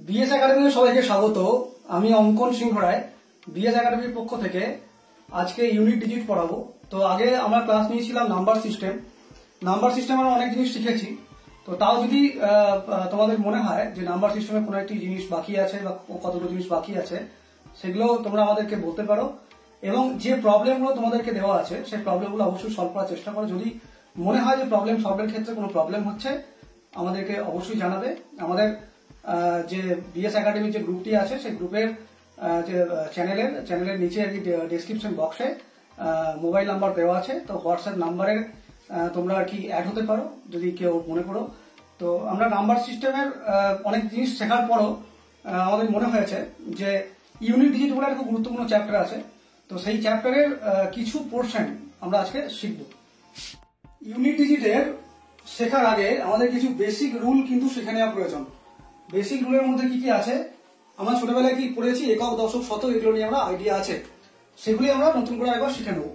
BS একাডেমির সবাইকে স্বাগত। আমি অঙ্কন সিংহ রায়, বিএস একাডেমির পক্ষ থেকে আজকে ইউনিট ডিজিট পড়াবো। তো আগে আমরা ক্লাস নিয়েছিলাম নাম্বার সিস্টেম। নাম্বার সিস্টেম আমরা অনেক জিনিস শিখেছি। তো তাও যদি তোমাদের মনে হয় যে নাম্বার সিস্টেমে কোনো একটি জিনিস বাকি আছে বা কতগুলো জিনিস বাকি আছে, সেগুলো তোমরা আমাদেরকে বলতে পারো এবং যে প্রবলেমগুলো তোমাদেরকে দেওয়া আছে সেই প্রবলেমগুলো অবশ্যই সলভ করার চেষ্টা করো। যদি মনে হয় যে প্রবলেম সলভের ক্ষেত্রে কোনো প্রবলেম হচ্ছে, আমাদেরকে অবশ্যই জানাবে। আমাদের যে বিএস একাডেমির যে গ্রুপটি আছে সেই গ্রুপের যে চ্যানেলের নিচে আর কি ডেসক্রিপশন বক্সে মোবাইল নাম্বার দেওয়া আছে। তো হোয়াটসঅ্যাপ নাম্বারের তোমরা আর কি অ্যাড হতে পারো যদি কেউ মনে করো। তো আমরা নাম্বার সিস্টেমের অনেক জিনিস শেখার পরও আমাদের মনে হয়েছে যে ইউনিট ডিজিট বলে একটা গুরুত্বপূর্ণ চ্যাপ্টার আছে। তো সেই চ্যাপ্টারের কিছু পোর্শন আমরা আজকে শিখব। ইউনিট ডিজিটের শেখার আগে আমাদের কিছু বেসিক রুল কিন্তু শিখে নেওয়া প্রয়োজন। বেসিক রুলের মধ্যে কি কি আছে, আমরা ছোটবেলায় কি পড়েছি, একক, দশক, শতক, এগুলো নিয়ে আমরা আইডিয়া আছে, সেগুলি আমরা নতুন করে একবার শিখে নেব।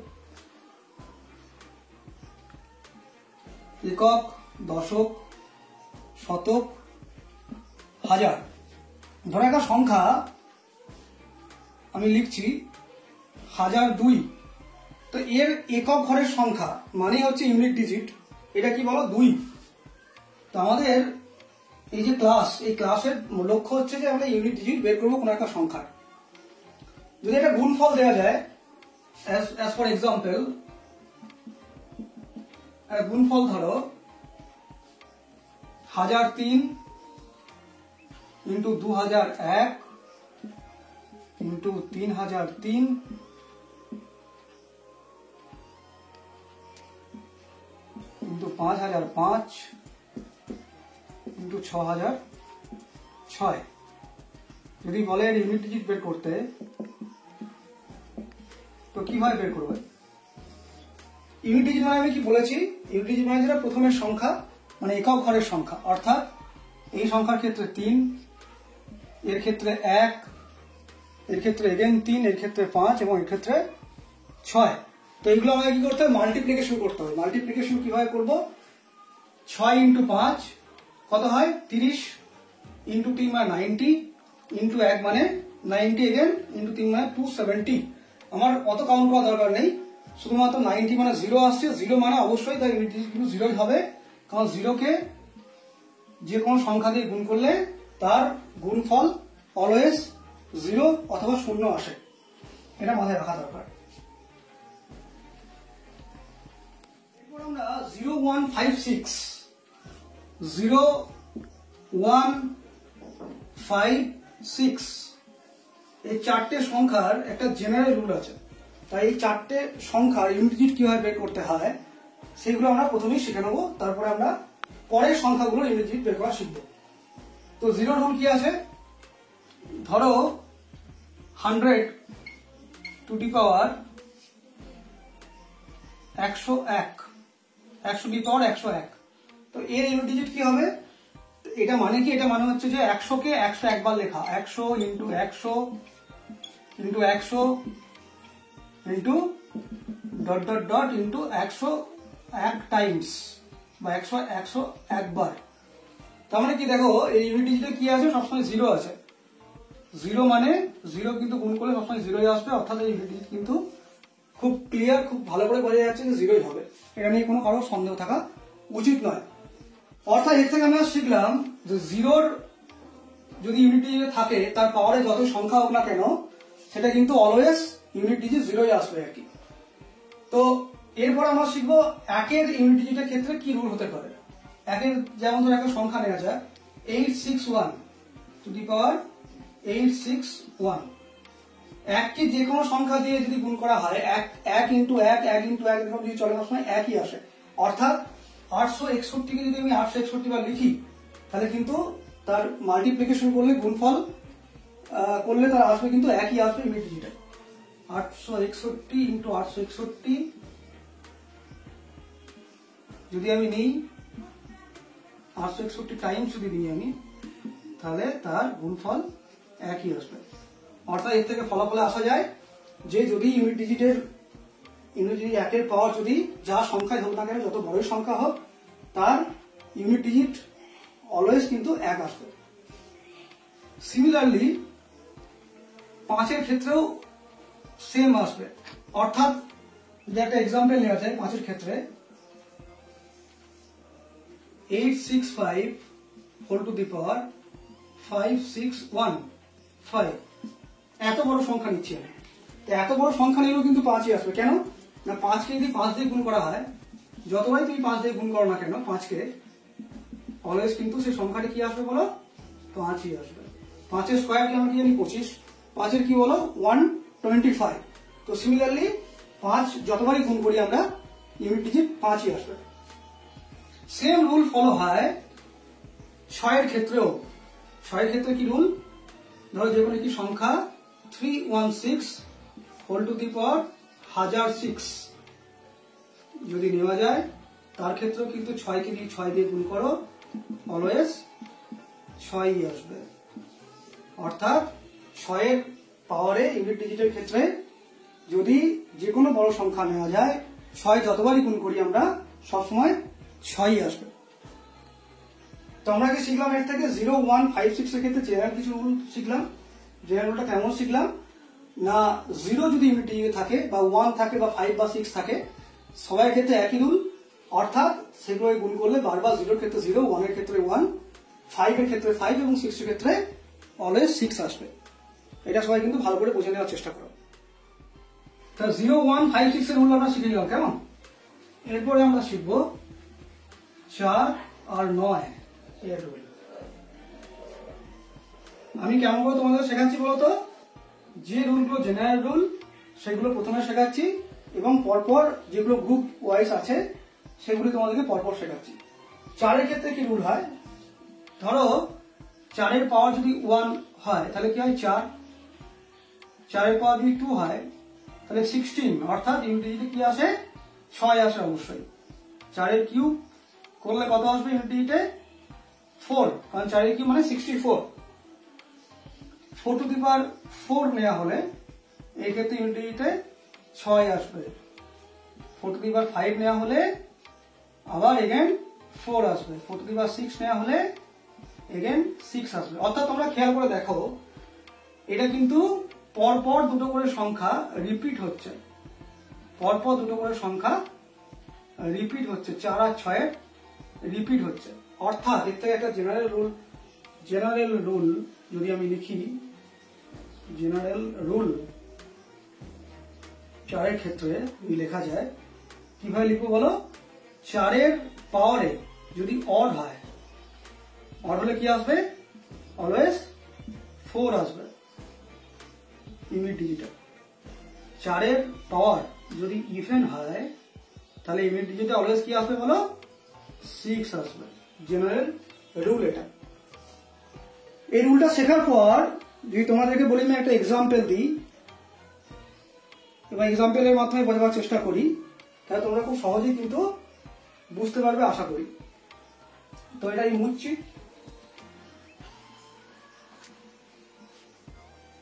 একক, দশক, শতক, হাজার। ধরো একটা সংখ্যা আমি লিখছি 1002। তো এর একক ঘরের সংখ্যা মানে হচ্ছে ইউনিট ডিজিট, এটা কি বলো 2। তো আমাদের এই যে এই ক্লাসের লক্ষ্য হচ্ছে যে আমরা ইউনিট ডিজিট বের করবো কোনো একটা সংখ্যার। যদি একটা গুণফল দেওয়া যায়, as for example, গুণফল ধরো 1003 ইন্টু 2001 ইন্টু 3003 ইন্টু 5005 ইন্টু 6006। যদি বলে ইউনিট ডিজিট বের করতে, তো কিভাবে বের করবে? ইউনিট ডিজিট মানে আমি কি বলেছি, ইউনিট ডিজিট মানে যেটা প্রথমের সংখ্যা, মানে একক ঘরের সংখ্যা। অর্থাৎ এই সংখ্যার ক্ষেত্রে 3, এর ক্ষেত্রে 1, এর ক্ষেত্রে এগেন 3, এর ক্ষেত্রে 5 এবং এর ক্ষেত্রে 6। তো এগুলো আমাকে কি করতে হবে? মাল্টিপ্লিকেশন করতে হবে। মাল্টিপ্লিকেশন কিভাবে করব? 6 ইন্টু 5 কত হয়? 30, ইন্টু 3 মানে 90, ইন্টু 1 মানে 90 এগেন, ইন্টু 3 মানে 270। আমার অত কাউন্ট করা দরকার নেই, শুধুমাত্র 90 মানে 0 আসছে। 0 মানে অবশ্যই তার ইউনিট ডিজিট কিন্তু 0ই হবে, কারণ 0কে যে কোনো সংখ্যা দিয়ে গুণ করলে তার গুণফল অলওয়েজ 0 অথবা 0 আসে। এটা মাথায় রাখা দরকার। এরপর আমরা 0156 এই চারটে সংখ্যার একটা জেনারেল রুল আছে। তাই এই চারটে সংখ্যার ইউনিট ডিজিট কিভাবে বের করতে হয় সেগুলো আমরা প্রথমেই শিখে নেবো, তারপরে আমরা পরের সংখ্যাগুলো ইউনিট ডিজিট বের করা শিখবো। তো জিরোর রুল কি আছে? ধরো 100 two the power 101, 100 two the পাওয়ার 101। তো এর ইউনিট ডিজিট কি হবে? এটা মানে কি? এটা মানে হচ্ছে যে 100কে 101 বার লেখা। 100 into 100 into 100 into dot dot dot into 101 Times বা 101 বার। তার মানে কি দেখো, এই ইউনিট ডিজিটে কি আছে? সবসময় 0 আছে। 0 মানে 0 কিন্তু গুণ করলে সবসময় 0ই আসবে। অর্থাৎ এই ইউনিট ডিজিট কিন্তু খুব ক্লিয়ার, খুব ভালো করে বোঝা যাচ্ছে যে 0ই হবে। এটা নিয়ে কোনো কারো সন্দেহ থাকা উচিত নয়। অর্থাৎ এর থেকে আমরা শিখলাম যে 0র যদি ইউনিট ডিজিটে থাকে, তার পাওয়ারে যত সংখ্যা হোক না কেন, সেটা কিন্তু অলওয়েজ ইউনিট ডিজিট 0ই আসবে আর কি। তো এরপর আমরা শিখবো 1-এর ইউনিট ডিজিটের ক্ষেত্রে কি রুল হতে পারে। 1-এর যেমন ধরো একটা সংখ্যা নেওয়া যায় 861 টু দি পাওয়ার 861। 1কে যে কোনো সংখ্যা দিয়ে যদি গুণ করা হয়, 1 ইন্টু 1, 1 ইন্টু 1 এরকম যদি চলে, সবসময় একই আসে। অর্থাৎ 861কে যদি আমি 861 বার লিখি, তাহলে কিন্তু তার মাল্টিপ্লিকেশন করলে, গুণফল করলে তার আসবে কিন্তু একই আসবে ইউনিট ডিজিটে। 861 ইন্টু 861 যদি আমি নিই, 861 টাইমস যদি নিই আমি, তাহলে তার গুণফল একই আসবে। অর্থাৎ এর থেকে ফলাফলে আসা যায় যে যদি ইউনিট ডিজিট 1-এর পাওয়ার যদি যা সংখ্যায় হোক না কেন, যত বড় সংখ্যা হোক, তার ইউনিট ডিজিট অলওয়েজ কিন্তু 1 আসবে। সিমিলারলি 5-এর ক্ষেত্রেও সেম আসবে, অর্থাৎ যদি একটা এক্সাম্পল নেওয়া যায় 5-এর ক্ষেত্রে 865 হোল টু দি পাওয়ার 5615, এত বড় সংখ্যা নিচ্ছি আমি। এত বড় সংখ্যা নিলেও কিন্তু 5ই আসবে। কেন না, 5কে যদি 5 দিয়ে গুণ করা হয়, যতবারই তুমি 5 দিয়ে গুণ করো না কেন 5কে, অলওয়েজ কিন্তু সেই সংখ্যাটা কি আসবে বলো, 5ই আসবে। 5-এর স্কয়ার কি আমরা কি জানি 25, 5-এর কি বলো 125। তো সিমিলারলি 5 যতবারই গুণ করি আমরা ইউনিট ডিজিট 5ই আসবে। সেম রুল ফলো হয় 6-এর ক্ষেত্রেও। 6-এর ক্ষেত্রে কি রুল, ধরো যে কোনো একটি সংখ্যা 316 হোল টু দি পাওয়ার 1006 যদি নেওয়া যায়, তার ক্ষেত্রেও কিন্তু 6কে দিয়ে 6 দিয়ে গুণ করো, অলওয়েজ 6ই আসবে। অর্থাৎ 6-এর পাওয়ারে ইউনিট ডিজিটের ক্ষেত্রে যদি যে কোনো বড় সংখ্যা নেওয়া যায়, 6 যতবারই গুণ করি আমরা সবসময় 6ই আসবে। তো আমরা কি শিখলাম এর থেকে 0, 1, 5, 6 এর ক্ষেত্রে জেনারেল কিছু রুল শিখলাম। জেনারেল রুলটা কেমন শিখলাম না, 0 যদি ইউনিট ডিজিটে থাকে বা 1 থাকে বা 5 বা 6 থাকে, সবার ক্ষেত্রে একই রুল, অর্থাৎ সেগুলো গুণ করলে বারবার 0-এর ক্ষেত্রে 0, 1-এর ক্ষেত্রে 1, 5-এর ক্ষেত্রে 5 এবং 6-এর ক্ষেত্রে অলওয়েজ 6 আসবে। এটা সবাই কিন্তু ভালো করে বুঝে নেওয়ার চেষ্টা করো। তা 0, 1, 5, 6 এর রুল আমরা শিখে নিলাম, কেমন? এরপরে আমরা শিখব 4 আর 9 এর রুল। আমি কেমন করে তোমাদের শেখাচ্ছি বলতো, যে রুলগুলো জেনারেল রুল সেগুলো প্রথমে শেখাচ্ছি এবং পরপর যেগুলো গ্রুপ ওয়াইজ আছে সেগুলো তোমাদেরকে পরপর শেখাচ্ছি। 4-এর ক্ষেত্রে কি রুল হয়, ধরো 4-এর পাওয়ার যদি 1 হয় তাহলে কি হয় 4, 4-এর পাওয়ার যদি 2 হয় তাহলে 16, অর্থাৎ ইউনিট ডিজিটে কি আসে 6 আসে অবশ্যই। 4-এর কিউব করলে কত আসবে ইউনিট ডিজিটে 4, কারণ 4-এর কিউব মানে 64। 4 টু দি পাওয়ার 4 নেওয়া হলে এই ক্ষেত্রে ইউনিট ডিজিটে 6 আসবে। 4 টু দি পাওয়ার 5 নেওয়া হলে আবার এগেন 4 আসবে। 4 টু দি পাওয়ার 6 নেওয়া হলে এগেন 6 আসবে। অর্থাৎ তোমরা খেয়াল করে দেখো, এটা কিন্তু পরপর দুটো করে সংখ্যা রিপিট হচ্ছে, পরপর দুটো করে সংখ্যা রিপিট হচ্ছে, 4 আর 6 রিপিট হচ্ছে। অর্থাৎ এর থেকে একটা জেনারেল রুল যদি আমি লিখি, জেনারেল রুল 4-এর ক্ষেত্রে লেখা যায়, কিভাবে লিখবো বলো, 4-এর পাওয়ারে যদি অড হয়, অড হলে কি আসবে, অলওয়েজ 4 আসবে ইউনিট ডিজিটে। 4-এর পাওয়ার যদি ইভেন হয় তাহলে ইউনিট ডিজিটে অলওয়েজ কি আসবে বলো, 6 আসবে। জেনারেল রুল এটা। এই রুলটা শেখার পর যদি তোমাদেরকে বলি আমি একটা এক্সাম্পল দিই এবং এক্সাম্পলের মাধ্যমে বোঝাবার চেষ্টা করি, তাহলে তোমরা খুব সহজেই কিন্তু বুঝতে পারবে আশা করি। তো এটা আমি মুছছি।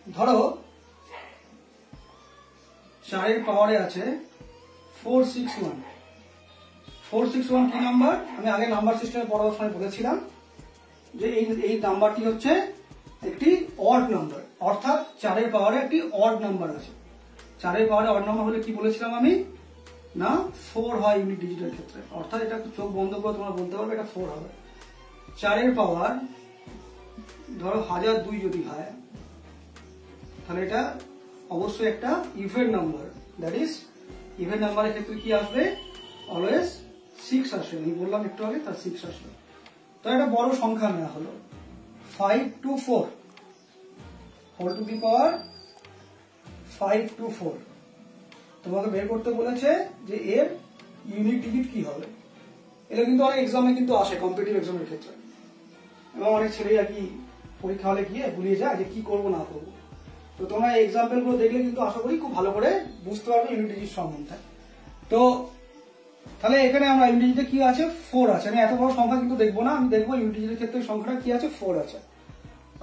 ধরো 4-এর পাওয়ারে আছে 461। 461 কি নাম্বার, আমি আগে নাম্বার সিস্টেমে পড়ার সময় বলেছিলাম যে এই নাম্বারটি হচ্ছে একটি অড নাম্বার, অর্থাৎ 4-এর পাওয়ারে একটি অড নাম্বার আছে। 4-এর পাওয়ারে অড নাম্বার হলে কি বলেছিলাম আমি, না 4 হয় ইউনিট ডিজিটের ক্ষেত্রে। অর্থাৎ এটা চোখ বন্ধ করে তোমরা বলতে পারবে এটা 4 হবে। 4-এর পাওয়ার ধরো 1002 যদি হয় তাহলে এটা অবশ্যই একটা even number, that is even নাম্বারের ক্ষেত্রে কি আসবে, অলওয়েজ 6 আসবে। আমি বললাম একটু আগে, তার 6 আসবে। তো একটা বড় সংখ্যা নেওয়া হলো 524 হোল টু দি পাওয়ার 524। তোমাকে বের করতে বলেছে যে এর ইউনিট ডিজিট কি হবে। এটা কিন্তু অনেক এক্সামে কিন্তু আসে, কম্পিটিটিভ এক্সামের ক্ষেত্রে, এবং অনেক ছেলেই আর কি পরীক্ষা হলে গিয়ে ভুলিয়ে যায় যে কি করবো না করবো। তো তোমরা এই এক্সাম্পল গুলো দেখলে কিন্তু আশা করি খুব ভালো করে বুঝতে পারবে ইউনিট ডিজিট সম্বন্ধে। তো তাহলে এখানে আমরা ইউনিট ডিজিটে কি আছে, 4 আছে। আমি এত বড় সংখ্যা কিন্তু দেখবো না, আমি দেখবো ইউনিট ডিজিটের ক্ষেত্রে সংখ্যাটা কি আছে, 4 আছে।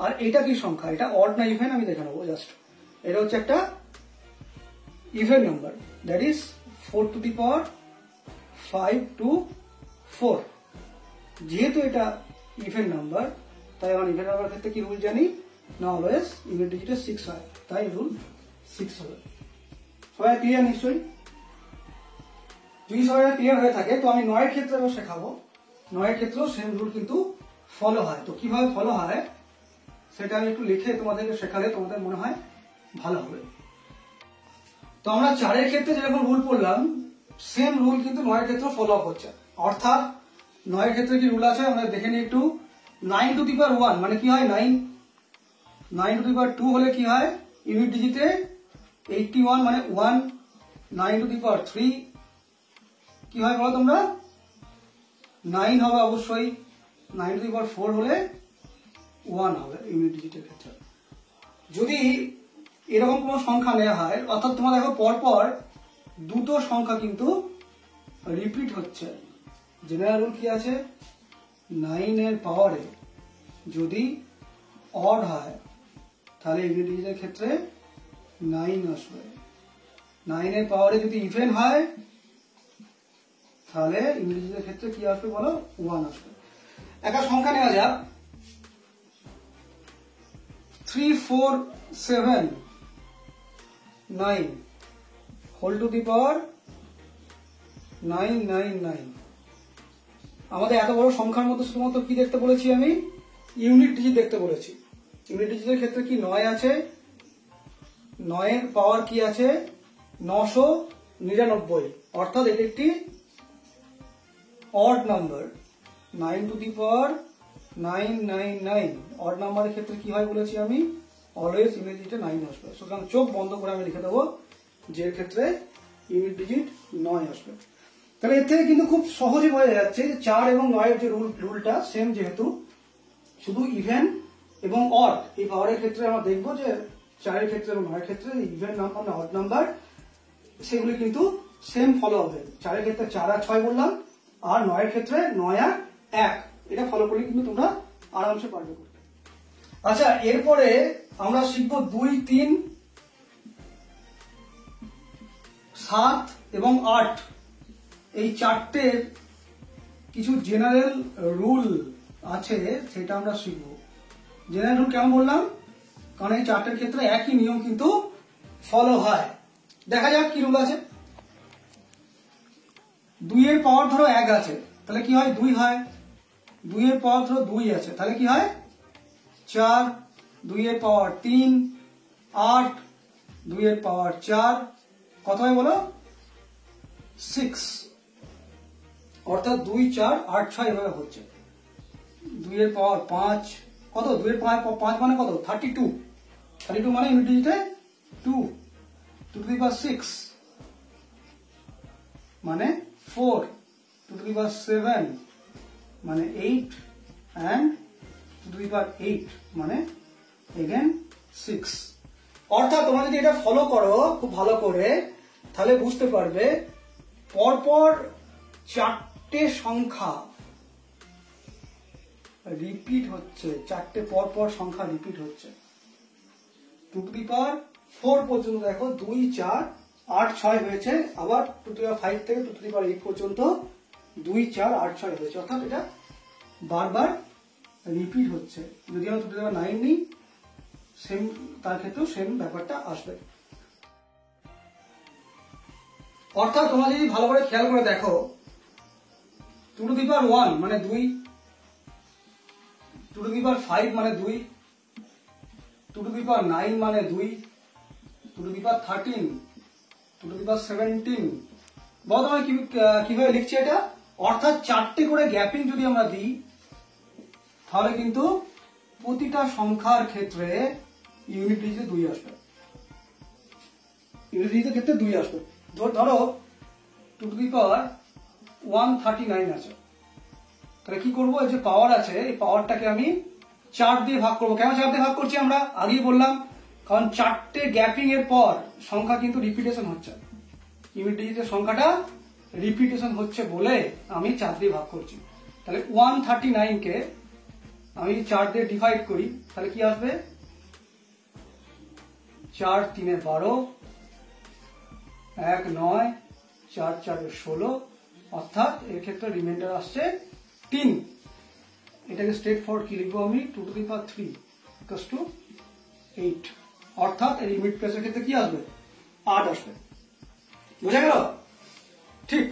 আর এটা কি সংখ্যা, এটা অড না ইভেন আমি দেখে নেবো জাস্ট। এটা হচ্ছে একটা even number, that is 4 to the power 524। যেহেতু এটা ইভেন নাম্বার, তাই আমার ইভেন নাম্বার ক্ষেত্রে কি রুল জানি, না অলওয়েজ ইউনিট ডিজিটে 6 হয়, তাই রুল 6 হবে। সবাই ক্লিয়ার নিশ্চয়ই? যদি সবাই ক্লিয়ার হয়ে থাকে তো আমি 9 এর ক্ষেত্রে শেখাবো। 9 এর ক্ষেত্রেও সেম রুল কিন্তু ফলো হয়। তো কিভাবে ফলো হয় সেটা আমি একটু লিখে তোমাদেরকে শেখালে তোমাদের মনে হয় ভালো হবে। তো আমরা 4 এর ক্ষেত্রে যেরকম রুল পড়লাম সেম রুল কিন্তু 9 এর ক্ষেত্রে ফলো আপ হচ্ছে। অর্থাৎ 9 এর ক্ষেত্রে কি রুল আছে আমরা দেখে নিই একটু। 9 টু দি পাওয়ার 1 মানে কি হয় 9, 9 টু দি পাওয়ার 2 হলে কি হয় ইউনিট ডিজিটে 81 মানে 1, 9 টু দি পাওয়ার 3 কি হয় বলো তোমরা 9 হবে অবশ্যই, 9 টু দি পাওয়ার 4 হলে 1 হবে ইউনিট ডিজিটের ক্ষেত্রে। যদি এরকম কোনো সংখ্যা নেওয়া হয় অর্থাৎ তোমরা দেখো পরপর দুটো সংখ্যা কিন্তু রিপিট হচ্ছে, জেনারেল রুল কি আছে 9 এর পাওয়ারে যদি অড হয় তাহলে ইউনিট ডিজিটের ক্ষেত্রে 9 আসবে, 9 এর পাওয়ারে যদি ইভেন হয় তাহলে ইউনিট ডিজিটের ক্ষেত্রে কি আসবে বলো 1 আসবে। একটা সংখ্যা নেওয়া যাক 3 4 7 9 হোল টু দি পাওয়ার 999। আমাদের এত বড় সংখ্যার মধ্যে শুধুমাত্র কি দেখতে বলেছি আমি ইউনিট ডিজিট দেখতে বলেছি। ইউনিট ডিজিটের ক্ষেত্রে কি 9 আছে, 9 এর পাওয়ার কি আছে 999, অর্থাৎ এটি একটি odd number 9 two the power 999। Odd নাম্বারের ক্ষেত্রে কি হয় বলেছি আমি অলওয়েজ ইউনিট ডিজিটে 9 আসবে। সুতরাং চোখ বন্ধ করে আমি লিখে দেবো যে ক্ষেত্রে ইউনিট ডিজিট 9 আসবে। তাহলে এর থেকে কিন্তু খুব সহজে বোঝা যাচ্ছে যে 4 এবং 9 এর যে রুলটা সেম, যেহেতু শুধু ইভেন এবং অড এই পাওয়ারের ক্ষেত্রে আমরা দেখবো যে 4 এর ক্ষেত্রে এবং 9 এর ক্ষেত্রে ইভেন নাম্বার না অড নাম্বার সেগুলি কিন্তু সেম ফলো হবে। 4 এর ক্ষেত্রে 4 আর 6 বললাম, আর 9 এর ক্ষেত্রে 9 আর 1, এটা ফলো করলে কিন্তু তোমরা আরামসে পারবে করতে। আচ্ছা, এরপরে আমরা শিখবো 2 3 7 এবং 8 এই চারটের কিছু জেনারেল রুল আছে সেটা আমরা শিখব। জেনারেল রুল কেমন বললাম, কারণ এই চারটের ক্ষেত্রে একই নিয়ম কিন্তু ফলো হয়। দেখা যাক কি রুল আছে। 2 এর পাওয়ার ধরো 1 আছে তাহলে কি হয় 2 হয়, 2 এর পাওয়ার ধরো 2 আছে তাহলে কি হয় 4, 2 এর পাওয়ার 3 8, 2 এর পাওয়ার 4 কত হয় বলো 6, অর্থাৎ 2 4 8 6 এভাবে হচ্ছে। 2 এর পাওয়ার 5 কত, 2 এর পাওয়ার 5 মানে কত 32, 32 মানে ইউনিট ডিজিটে 2, 2 টু দি পাওয়ার 6 মানে 4, 2 টু দি পাওয়ার 7 মানে 8 and 2 টু দি পাওয়ার 8 মানে again 6। অর্থাৎ তোমরা যদি এটা ফলো করো খুব ভালো করে তাহলে বুঝতে পারবে পরপর চারটে সংখ্যা রিপিট হচ্ছে, চারটে পরপর সংখ্যা রিপিট হচ্ছে। 2 টু দি পাওয়ার 4 পর্যন্ত দেখো 2 4 8 6 হয়েছে, আবার 2 টু দি পাওয়ার 5 থেকে 2 টু দি পাওয়ার 8 পর্যন্ত 2 4 8 6 হয়েছে, অর্থাৎ এটা বারবার রিপিট হচ্ছে। যদি আমরা 2 টু দি পাওয়ার 9 নিই সেম, তার ক্ষেত্রেও সেম ব্যাপারটা আসবে। অর্থাৎ তোমরা যদি ভালো করে খেয়াল করে দেখো 2 টু দি পাওয়ার 1 মানে 2, 2 টু দি পাওয়ার 5 মানে 2, 2 টু দি পাওয়ার 9 মানে 2, 2 to the power 13, 2 to the পাওয়ার 17। বলো তোমরা কিভাবে লিখছি এটা। অর্থাৎ চারটে করে গ্যাপিং যদি আমরা দিই তাহলে কিন্তু প্রতিটা সংখ্যার ক্ষেত্রে ইউনিট ডিজিটে 2 আসবে, ইউনিট ডিজিটের ক্ষেত্রে 2 আসবে। ধরো 2 টু দি পাওয়ার 139 আছে, তাহলে কি করবো এই যে পাওয়ার আছে এই পাওয়ারটাকে আমি 4 দিয়ে ভাগ করবো। কেন 4 দিয়ে ভাগ করছি আমরা আগেই বললাম, কারণ চারটে গ্যাপিং এর পর সংখ্যা কিন্তু রিপিটেশন হচ্ছে, ইউনিট ডিজিটের সংখ্যাটা রিপিটেশন হচ্ছে বলে আমি 4 দিয়ে ভাগ করছি। তাহলে 139 কে আমি 4 দিয়ে ডিভাইড করি তাহলে কি আসবে 4 3 12, 1 9, 4 4 16, অর্থাৎ এর ক্ষেত্রে রিমাইন্ডার আসছে 3। এটাকে স্ট্রেট ফরওয়ার্ড কি লিখবো আমি 2 to the power 3 equals to 8, অর্থাৎ এর ইউনিট প্লেসের ক্ষেত্রে কি আসবে 8 আসবে। বোঝা গেল? ঠিক।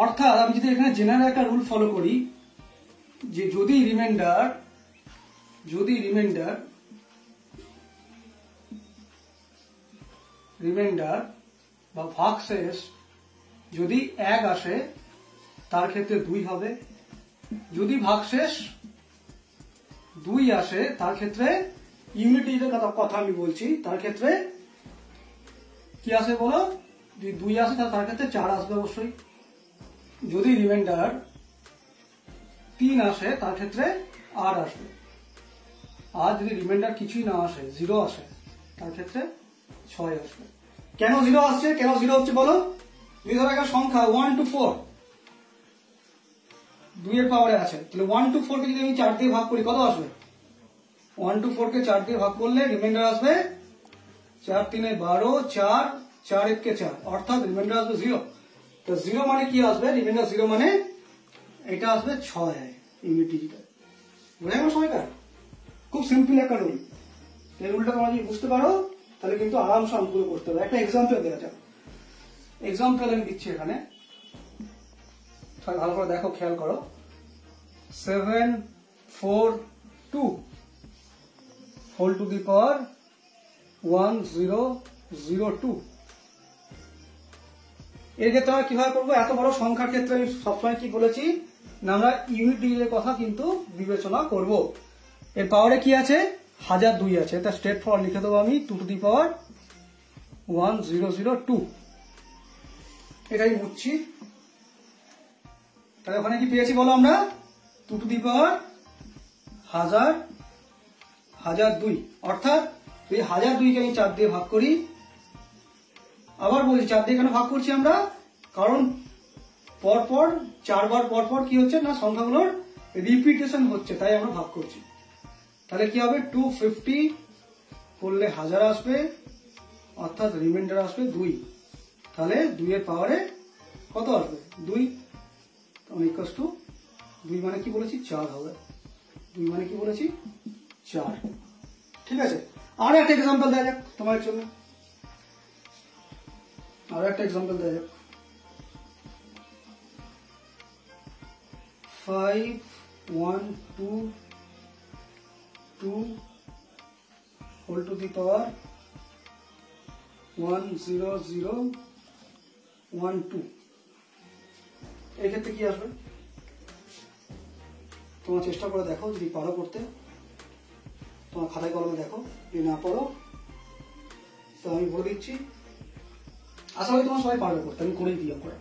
অর্থাৎ আমি যদি এখানে জেনারেল একটা রুল ফলো করি যে যদি রিমাইন্ডার বা ভাগশেষ যদি 1 আসে তার ক্ষেত্রে 2 হবে, যদি ভাগশেষ 2 আসে তার ক্ষেত্রে ইউনিট ডিজিটের কথা আমি বলছি, তার ক্ষেত্রে কি আসে বলো? যদি 2 আসে তার ক্ষেত্রে 4 আসবে অবশ্যই। যদি রিমাইন্ডার 3 আসে তার ক্ষেত্রে 8 আসবে। আর যদি রিমাইন্ডার কিছুই না আসে, 0 আসে, তার ক্ষেত্রে 6 আসবে। কেন 0 আসছে, কেন 0 হচ্ছে বলো? যদি ধরো একটা সংখ্যা 1 to 4 2 এর পাওয়ারে আছে, তাহলে 1 to 4 কে যদি আমি 4 দিয়ে ভাগ করি কত আসবে? 1 to 4 কে 4 দিয়ে ভাগ করলে রিমাইন্ডার আসবে 4 3 12, 4 4 1 কে 4, অর্থাৎ রিমাইন্ডার আসবে 0। তো 0 মানে কি আসবে? রিমাইন্ডার 0 মানে এটা আসবে 6 ইউনিট ডিজিটাল। বুঝা গেল সবাইকার? খুব সিম্পল একটা রুল। এই রুলটা তোমরা যদি বুঝতে পারো তাহলে কিন্তু আরামসে অঙ্কগুলো করতে হবে। একটা এক্সাম্পল দেওয়া যাক। এক্সাম্পল আমি দিচ্ছি এখানে, ভালো করে দেখো, খেয়াল করো। 7 4 2 হোল টু দি পাওয়ার 1 0 0 2। এর ক্ষেত্রে আমরা কিভাবে করবো? এত বড় সংখ্যার ক্ষেত্রে আমি সবসময় কি বলেছি না, আমরা ইউনিট ডিজিটের কথা কিন্তু বিবেচনা করব। এর পাওয়ারে কি আছে? 1002 আছে, এটা স্ট্রেট ফরওয়ার্ড লিখে দেবো আমি 2 টু দি পাওয়ার 1 0 0 2। এটাই বুঝছি। তাহলে ওখানে কি পেয়েছি বলো আমরা? 2 টু দি পাওয়ার 1002, অর্থাৎ এই 1002 কে আমি 4 দিয়ে ভাগ করি। আবার বলছি 4 দিয়ে কেন ভাগ করছি আমরা? কারণ পরপর 4 বার পরপর কি হচ্ছে না, সংখ্যাগুলোর রিপিটেশন হচ্ছে, তাই আমরা ভাগ করছি। তাহলে কি হবে? 250 করলে 1000 আসবে, অর্থাৎ রিমাইন্ডার আসবে 2। তাহলে 2 এর পাওয়ারে কত আসবে? 2 ইকুয়ালস টু 2 মানে কি বলেছি? 4 হবে। 2 মানে কি বলেছি? 4। ঠিক আছে। আর একটা এক্সাম্পল দেওয়া যাক তোমার জন্য। আর একটা এক্সাম্পল দেওয়া যাক। 5 1 2 2 হোল টু দি পাওয়ার 1 0 0 1 2। এই ক্ষেত্রে কি আসবে? তোমার চেষ্টা করে দেখো, যদি পারো করতে। তোমার খাতায় কলমে দেখো, যদি না পারো তো আমি বলে দিচ্ছি। আশা করি তোমার সবাই পারবে করতে, আমি করেই দিই আমরা।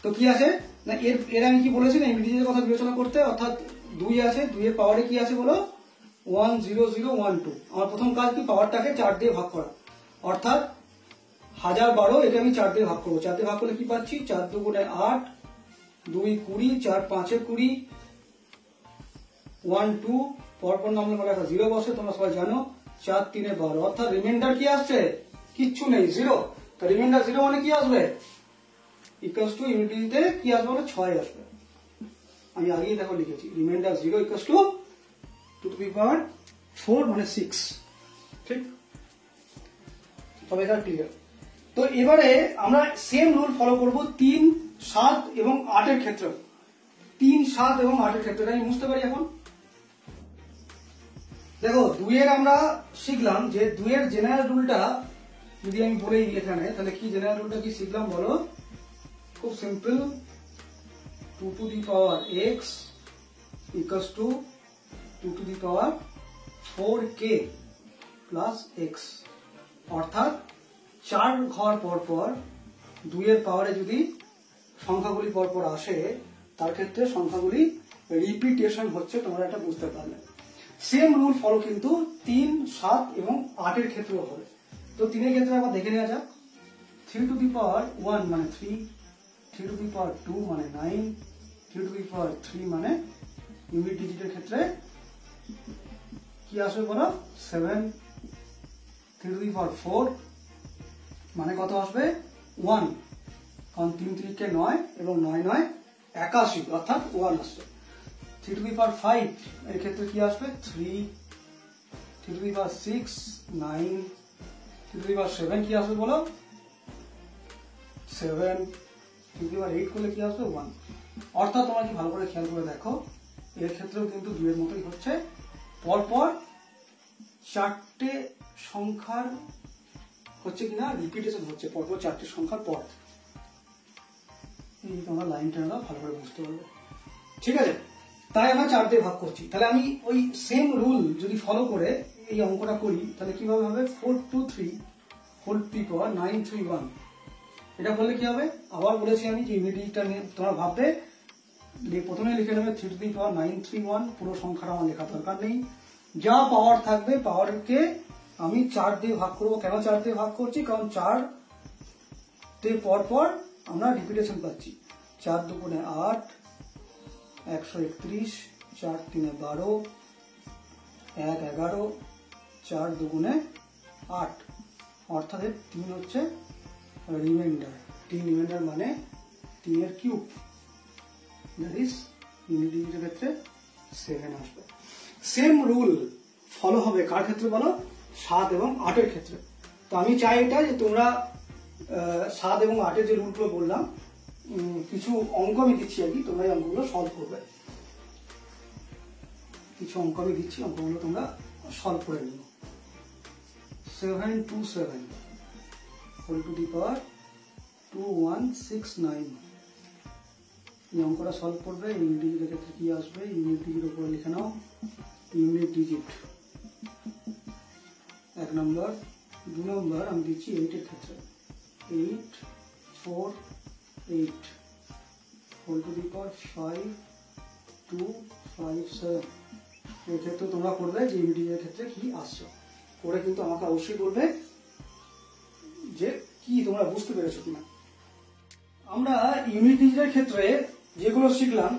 তো কি আছে না, এর আমি কি বলেছি না, ইংরেজির কথা বিবেচনা করতে, অর্থাৎ 2 আছে, 2 এর পাওয়ারে কি আছে বলো? 1 0 0 1 2। আমার প্রথম কাজ কি? পাওয়ারটাকে 4 দিয়ে ভাগ করা, অর্থাৎ 1012 এটা আমি 4 দিয়ে ভাগ করবো। 4 দিয়ে ভাগ করলে কি পাচ্ছি? 4 2 গুণে 8, 2 20, 4 5 20, 1 2 পরপর নামলে মানে একটা 0 বসে, তোমরা সবাই জানো। 4 3 12, অর্থাৎ রিমাইন্ডার কি আসছে? কিচ্ছু নেই, 0। তো রিমাইন্ডার 0 মানে কি আসবে? ইকুয়ালস টু ইউনিট ডিজিটে কি আসবে বলো? 6 আসবে। আমি আগেই দেখো লিখেছি, reminder 0 equals to 2 to the power 4 মানে 6। ঠিক? তবে এটা ক্লিয়ার। তো এবারে আমরা সেম রুল ফলো করব 3 7 এবং 8 এর ক্ষেত্রে। 3 7 এবং 8 এর ক্ষেত্রে আমি বুঝতে পারি এখন। দেখো 2 এর আমরা শিখলাম যে 2 এর জেনারেল রুলটা যদি আমি বলে দিই এখানে, তাহলে কি জেনারেল রুলটা কি শিখলাম বলো? খুব simple, 2 to the power x equals to 2 to the power 4k plus x, অর্থাৎ 4 ঘর পর পর 2 এর পাওয়ারে যদি সংখ্যাগুলি পরপর আসে, তার ক্ষেত্রে সংখ্যাগুলি রিপিটেশন হচ্ছে, তোমরা এটা বুঝতে পারলে। সেম রুল ফলো কিন্তু 3 7 এবং 8 এর ক্ষেত্রেও হবে। তো 3 এর ক্ষেত্রে আবার দেখে নেওয়া যাক। 3 টু দি পাওয়ার 1 মানে 3, 3 টু দি পাওয়ার 2 মানে 9, 3 টু দি পাওয়ার 3 মানে ইউনিট ডিজিটের ক্ষেত্রে কি আসবে বলো? 7, 3 টু দি পাওয়ার 4 মানে কত আসবে? 1, কারণ 3 3 কে 9 এবং 9 9 81, অর্থাৎ 1 আসবে। 3 টু দি পাওয়ার 5 এর ক্ষেত্রে কি আসবে? 3, 3 two the power 6 9 3 two the পাওয়ার 7 কি আসবে বলো 7 3 টু দি পাওয়ার 8 করলে কি আসবে 1। অর্থাৎ তোমরা কি ভালো করে খেয়াল করে দেখো এর ক্ষেত্রেও কিন্তু 2 এর মতোই হচ্ছে, পরপর চারটে সংখ্যার হচ্ছে কিনা রিপিটেশন হচ্ছে, পরপর চারটে সংখ্যার পর। এই তোমরা লাইনটা ভালো করে বুঝতে পারবে, ঠিক আছে? তাই আমরা 4 দিয়ে ভাগ করছি। তাহলে আমি ওই সেম রুল যদি ফলো করে এই অঙ্কটা করি তাহলে কিভাবে হবে 423 হোল টু দি পাওয়ার 931। এটা বললে কি হবে? আবার বলেছি আমি যে ইউনিটটা নিয়ে তোমরা ভাববে, প্রথমে লিখে নেবে 3 টু দি পাওয়ার 931, পুরো সংখ্যাটা আমার লেখার দরকার নেই, যা পাওয়ার থাকবে পাওয়ারকে আমি 4 দিয়ে ভাগ করবো। কেন 4 দিয়ে ভাগ করছি? কারণ 4 তে পর আমরা রিপিটেশন পাচ্ছি। 4 দুগুণে 8 131, 4 3 12, 1 11, 4 দুগুণে 8, অর্থাৎ 3 হচ্ছে রিমাইন্ডার। 3 রিমাইন্ডার মানে 3 এর কিউব, দ্যাট ইজ ইউনিট ডিজিটের ক্ষেত্রে 7 আসবে। সেম রুল ফলো হবে কার ক্ষেত্রে বলো? 7 এবং 8 এর ক্ষেত্রে। তো আমি চাই এটা যে তোমরা 7 এবং 8 এর যে রুলগুলো বললাম, কিছু অঙ্ক আমি দিচ্ছি আর কি, তোমরা এই অঙ্কগুলো সলভ করবে। কিছু অঙ্ক আমি দিচ্ছি, অঙ্কগুলো তোমরা সলভ করে নিও। 727 হোল টু দি পাওয়ার 2169, এই অঙ্কটা সলভ করবে। ইউনিট ডিজিটের ক্ষেত্রে কি আসবে? ইউনিট ডিজিট উপরে লিখে নাও, ইউনিট ডিজিট 1 নম্বর। 2 নম্বর আমি দিচ্ছি 8 এর ক্ষেত্রে 8 4 8 হোল টু দি পাওয়ার 5257। এই ক্ষেত্রে তোমরা করবে যে ইউনিট ডিজিটের ক্ষেত্রে কি আসছে, করে কিন্তু আমাকে অবশ্যই বলবে যে কি তোমরা বুঝতে পেরেছো কিনা। আমরা ইউনিট ডিজিটের ক্ষেত্রে যেগুলো শিখলাম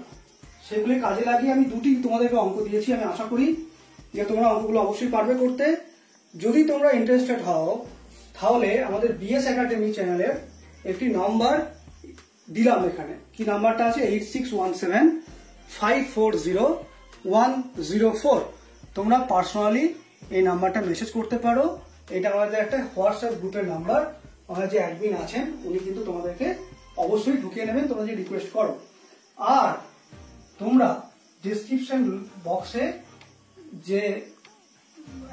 সেগুলি কাজে লাগিয়ে আমি দুটি তোমাদেরকে অঙ্ক দিয়েছি। আমি আশা করি যে তোমরা অঙ্কগুলো অবশ্যই পারবে করতে। যদি তোমরা ইন্টারেস্টেড হও তাহলে আমাদের বিএস একাডেমি চ্যানেলের একটি নাম্বার দিলাম এখানে। কি নাম্বারটা আছে? 8617540104। তোমরা পার্সোনালি এই নাম্বারটা মেসেজ করতে পারো। এটা আমাদের একটা হোয়াটসঅ্যাপ গ্রুপের নাম্বার। আমাদের যে অ্যাডমিন আছেন উনি কিন্তু তোমাদেরকে অবশ্যই ঢুকিয়ে নেবেন তোমরা যে রিকোয়েস্ট করো। আর তোমরা ডেসক্রিপশন বক্সে যে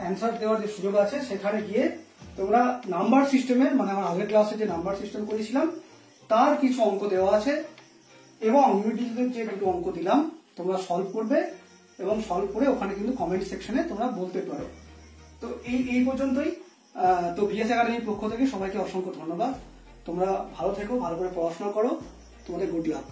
অ্যান্সার দেওয়ার যে সুযোগ আছে সেখানে গিয়ে তোমরা নাম্বার সিস্টেমের, মানে আমার আগের ক্লাসে যে নাম্বার সিস্টেম করেছিলাম তার কিছু অঙ্ক দেওয়া আছে, এবং ইউনিট ডিজিটের যে দুটো অঙ্ক দিলাম তোমরা সলভ করবে, এবং সলভ করে ওখানে কিন্তু কমেন্ট সেকশনে তোমরা বলতে পারো। তো এই পর্যন্তই। তো বিএস একাডেমির পক্ষ থেকে সবাইকে অসংখ্য ধন্যবাদ। তোমরা ভালো থেকো, ভালো করে পড়াশোনা করো, তোমাদের গুড লাক।